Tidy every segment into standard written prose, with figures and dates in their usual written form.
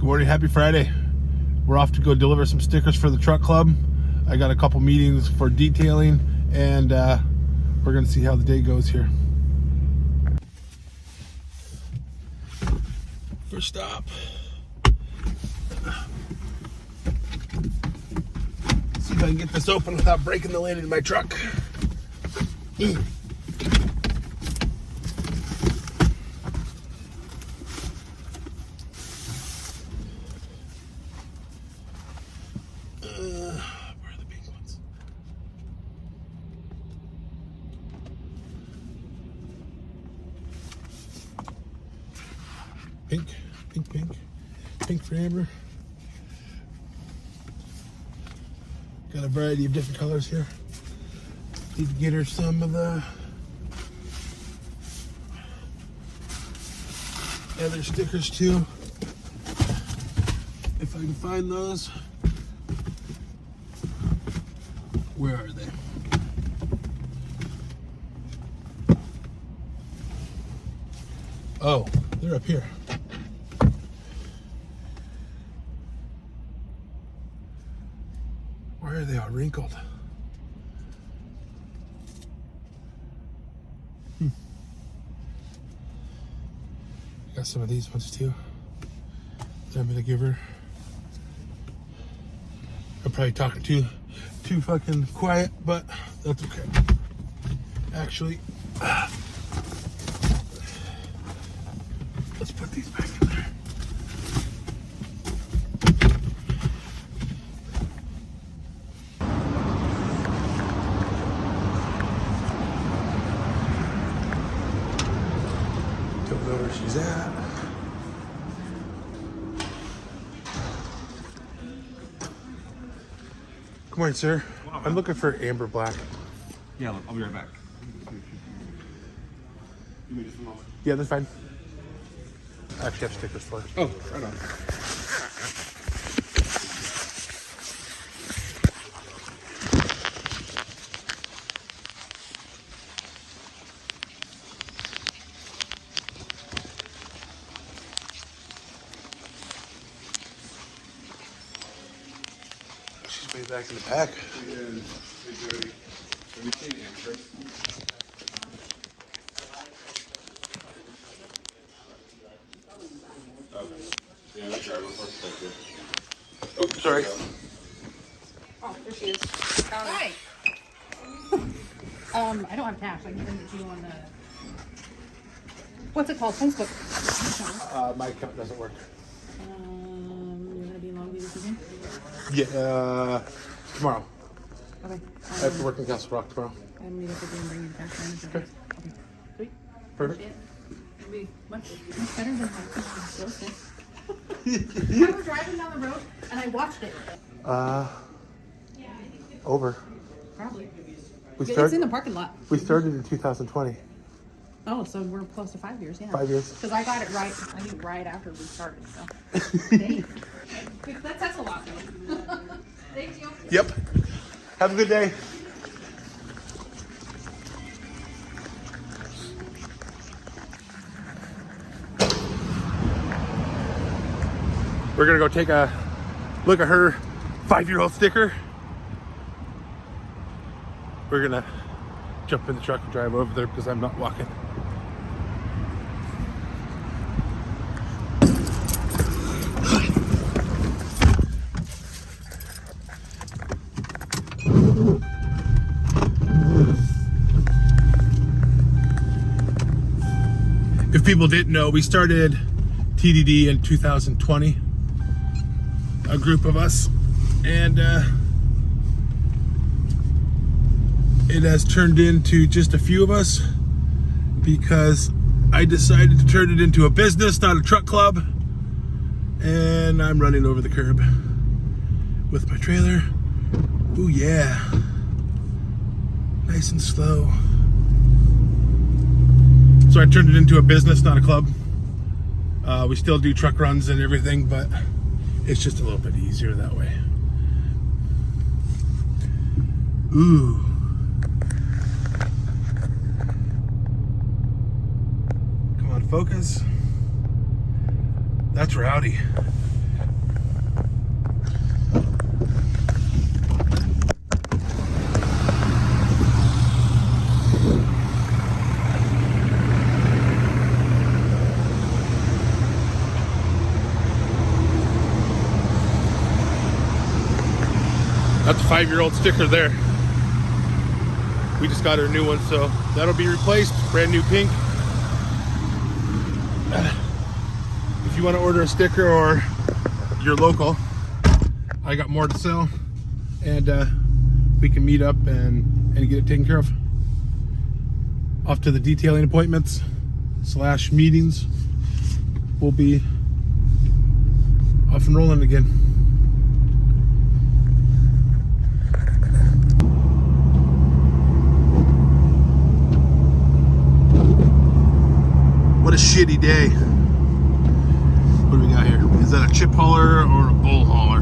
Good morning, happy Friday. We're off to go deliver some stickers for the truck club. I got a couple meetings for detailing, and we're gonna see how the day goes here. First stop. See if I can get this open without breaking the lid in my truck. Where are the pink ones? Pink, pink, pink. Pink for Amber. Got a variety of different colors here. Need to get her some of the other stickers too, if I can find those. Where are they? Oh, they're up here. Why are they all wrinkled? Got some of these ones too that I'm gonna give her. I'm probably talking too fucking quiet, but that's okay. Actually, let's put these back in there. Don't know where she's at. Good morning, sir. I'm looking for Amber Black. Yeah, I'll be right back. You may just a moment. Yeah, that's fine. I actually have stickers for her. Oh, right on. She's way back in the back. Oh, sorry. Oh, there she is. Hi. I don't have cash. I can send it to you on the. What's it called? Facebook. My account doesn't work. You're gonna be in Long Beach this weekend? Yeah, tomorrow. Okay. I have to work in Castle Rock tomorrow. I'm meet up with you and bring you cash. Okay. Sweet. Perfect. It'll be much better than my Christmas roasting. I was driving down the road and I watched it. Over. Probably. We It's in the parking lot. We started in 2020. Oh, so we're close to 5 years, yeah. 5 years. Because I got it right, I think right after we started, so. Dang. That's a lot, though. Thank you. Yep. Have a good day. We're gonna go take a look at her 5-year-old sticker. We're gonna jump in the truck and drive over there because I'm not walking. If people didn't know, we started TDD in 2020, a group of us, and it has turned into just a few of us because I decided to turn it into a business, not a truck club, and I'm running over the curb with my trailer. Ooh yeah, nice and slow. So I turned it into a business, not a club. We still do truck runs and everything, but it's just a little bit easier that way. Ooh. Come on, focus. That's rowdy. That's a 5-year-old sticker there. We just got her a new one, so that'll be replaced. Brand new pink. If you want to order a sticker or you're local, I got more to sell, and we can meet up and get it taken care of. Off to the detailing appointments / meetings. We'll be off and rolling again. What a shitty day. What do we got here? Is that a chip hauler or a bull hauler?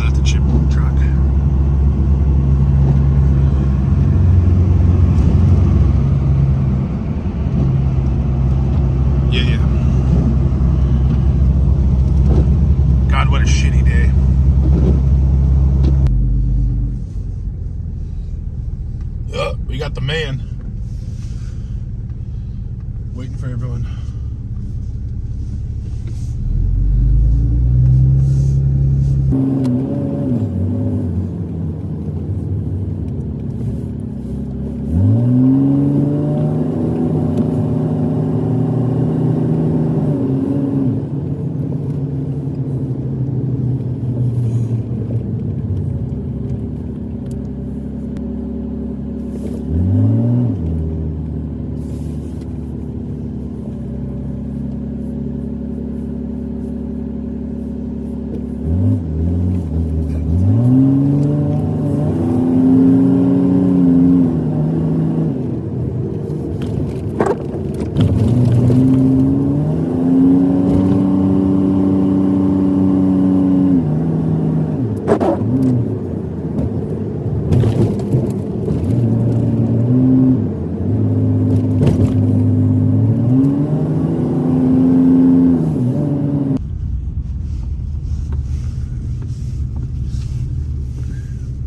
That's a chip truck. Yeah. God, what a shitty day. We got the man. Waiting for everyone.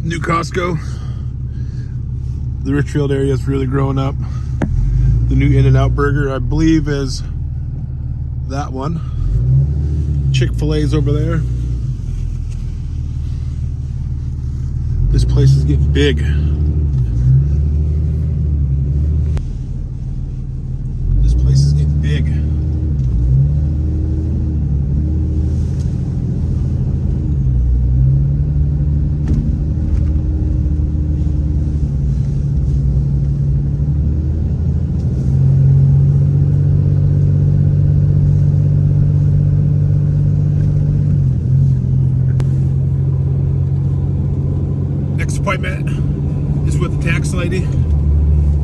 New Costco. The Richfield area is really growing up. The new In-N-Out burger, I believe, is that one. Chick-fil-A's over there. This place is getting big. This place is getting big. Appointment is with the tax lady.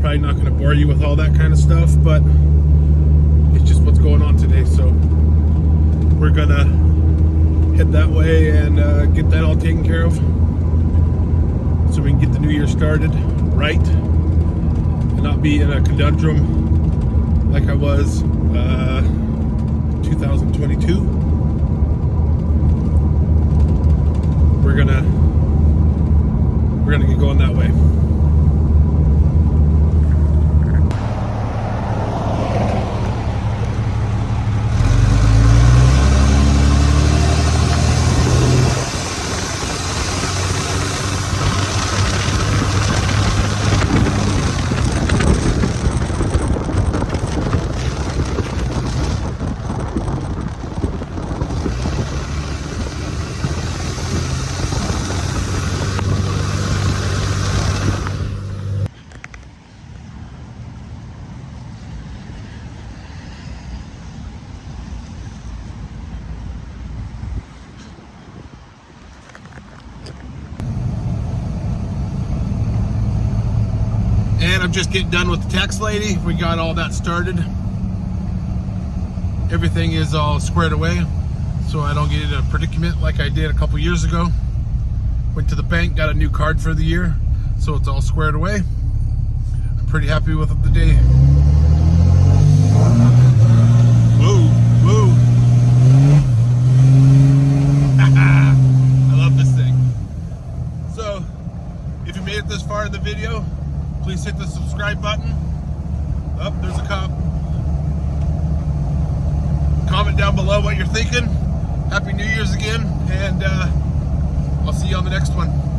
Probably not going to bore you with all that kind of stuff, but it's just what's going on today. So we're gonna head that way and get that all taken care of, so we can get the new year started right and not be in a conundrum like I was 2022. We're gonna get going that way. And I'm just getting done with the tax lady. We got all that started. Everything is all squared away, so I don't get in a predicament like I did a couple years ago. Went to the bank, got a new card for the year, so it's all squared away. I'm pretty happy with the day. Whoa, whoa. I love this thing. So, if you made it this far in the video, please hit the subscribe button. Oh, there's a cop. Comment down below what you're thinking. Happy New Year's again, and I'll see you on the next next one.